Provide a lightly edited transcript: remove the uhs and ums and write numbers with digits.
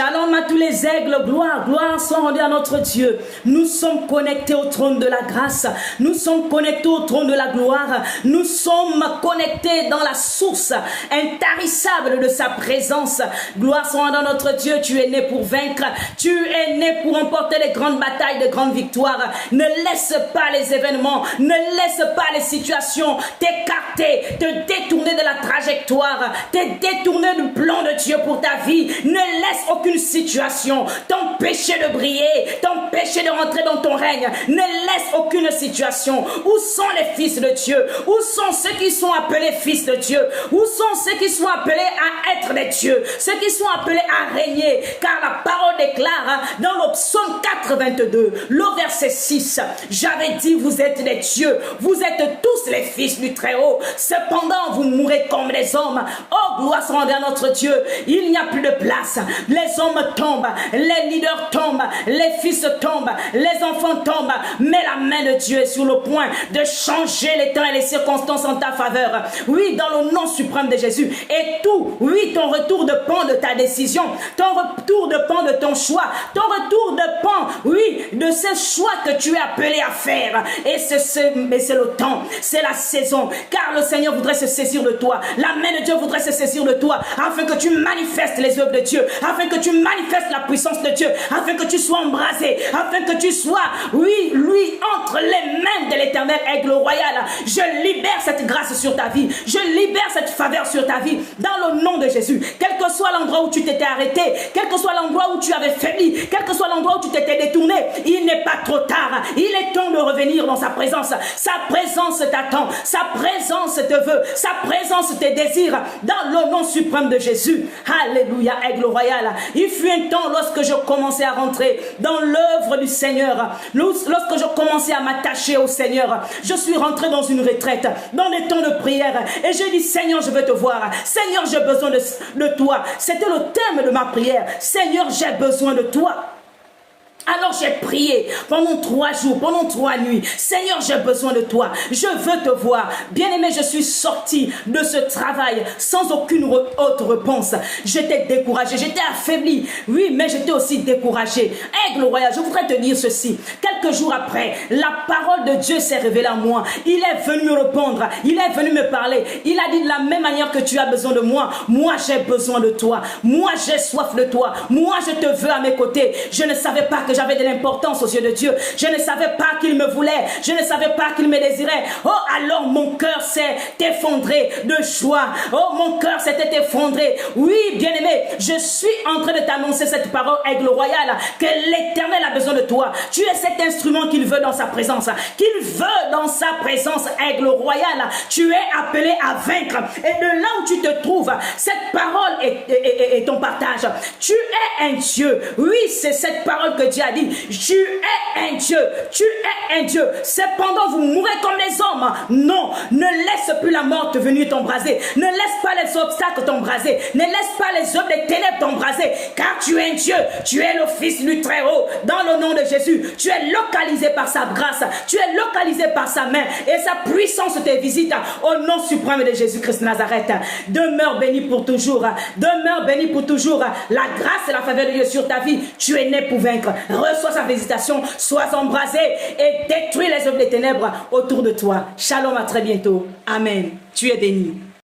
Shalom à tous les aigles, gloire, gloire soit rendue à notre Dieu. Nous sommes connectés au trône de la grâce, nous sommes connectés au trône de la gloire, nous sommes connectés dans la source intarissable de sa présence. Gloire soit rendue à notre Dieu, tu es né pour vaincre, tu es né pour remporter les grandes batailles, de grandes victoires. Ne laisse pas les événements, ne laisse pas les situations t'écarter, te détourner de la trajectoire, te détourner du plan de Dieu pour ta vie. Ne laisse aucune situation t'empêcher de briller, t'empêcher de rentrer dans ton règne. Ne laisse aucune situation. Où sont les fils de Dieu? Où sont ceux qui sont appelés fils de Dieu? Où sont ceux qui sont appelés à être des dieux? Ceux qui sont appelés à régner? Car la parole déclare dans le psaume 82, le verset 6, j'avais dit vous êtes des dieux, vous êtes tous les fils du Très-Haut. Cependant vous mourrez comme les hommes. Oh, gloire soit rendue à notre Dieu. Il n'y a plus de place. Les hommes tombent, les leaders tombent, les fils tombent, les enfants tombent, mais la main de Dieu est sur le point de changer les temps et les circonstances en ta faveur. Oui, dans le nom suprême de Jésus. Et tout, oui, ton retour dépend de ta décision, ton retour dépend de ton choix, ton retour dépend, oui, de ce choix que tu es appelé à faire. Et mais c'est le temps, c'est la saison, car le Seigneur voudrait se saisir de toi, la main de Dieu voudrait se saisir de toi, afin que tu manifestes les œuvres de Dieu, afin que tu manifestes la puissance de Dieu, afin que tu sois embrasé, afin que tu sois, oui, lui, entre les mains de l'Éternel aigle royal. Je libère cette grâce sur ta vie, je libère cette faveur sur ta vie, dans le nom de Jésus. Quel que soit l'endroit où tu t'étais arrêté, quel que soit l'endroit où tu avais faibli, quel que soit l'endroit où tu t'étais détourné, il n'est pas trop tard, il est temps de revenir dans sa présence. Sa présence t'attend, sa présence te veut, sa présence te désire, dans le nom suprême de Jésus. Alléluia, aigle royal. Il fut un temps lorsque je commençais à rentrer dans l'œuvre du Seigneur, lorsque je commençais à m'attacher au Seigneur, je suis rentré dans une retraite, dans des temps de prière, et j'ai dit Seigneur, je veux te voir, Seigneur, j'ai besoin de toi. C'était le thème de ma prière. Seigneur, j'ai besoin de toi. Alors j'ai prié pendant 3 jours, pendant 3 nuits. Seigneur, j'ai besoin de toi. Je veux te voir. Bien-aimé, je suis sorti de ce travail sans aucune autre réponse. J'étais découragé, j'étais affaibli. Oui, mais j'étais aussi découragé. Aigle royal, je voudrais te dire ceci. Quelques jours après, la parole de Dieu s'est révélée à moi. Il est venu me répondre. Il est venu me parler. Il a dit de la même manière que tu as besoin de moi. Moi, j'ai besoin de toi. Moi, j'ai soif de toi. Moi, je te veux à mes côtés. Je ne savais pas que j'avais de l'importance aux yeux de Dieu. Je ne savais pas qu'il me voulait. Je ne savais pas qu'il me désirait. Oh, alors mon cœur s'est effondré de joie. Oh, mon cœur s'était effondré. Oui, bien-aimé, je suis en train de t'annoncer cette parole, aigle royal, que l'Éternel a besoin de toi. Tu es cet instrument qu'il veut dans sa présence. Qu'il veut dans sa présence, aigle royal. Tu es appelé à vaincre. Et de là où tu te trouves, cette parole est ton partage. Tu es un Dieu. Oui, c'est cette parole que Dieu a dit. Tu es un Dieu. Tu es un Dieu. Cependant, vous mourrez comme les hommes. Non, ne laisse plus la mort te venir t'embraser. Ne laisse pas les obstacles t'embraser. Ne laisse pas les œuvres des ténèbres t'embraser. Car tu es un Dieu. Tu es le Fils du Très-Haut. Dans le nom de Jésus, tu es localisé par sa grâce. Tu es localisé par sa main. Et sa puissance te visite. Au nom suprême de Jésus-Christ Nazareth. Demeure béni pour toujours. Demeure béni pour toujours. La grâce et la faveur de Dieu sur ta vie. Tu es né pour vaincre. Reçois sa visitation. Sois embrasé et détruis les œuvres des ténèbres autour de toi. Shalom, à très bientôt. Amen. Tu es béni.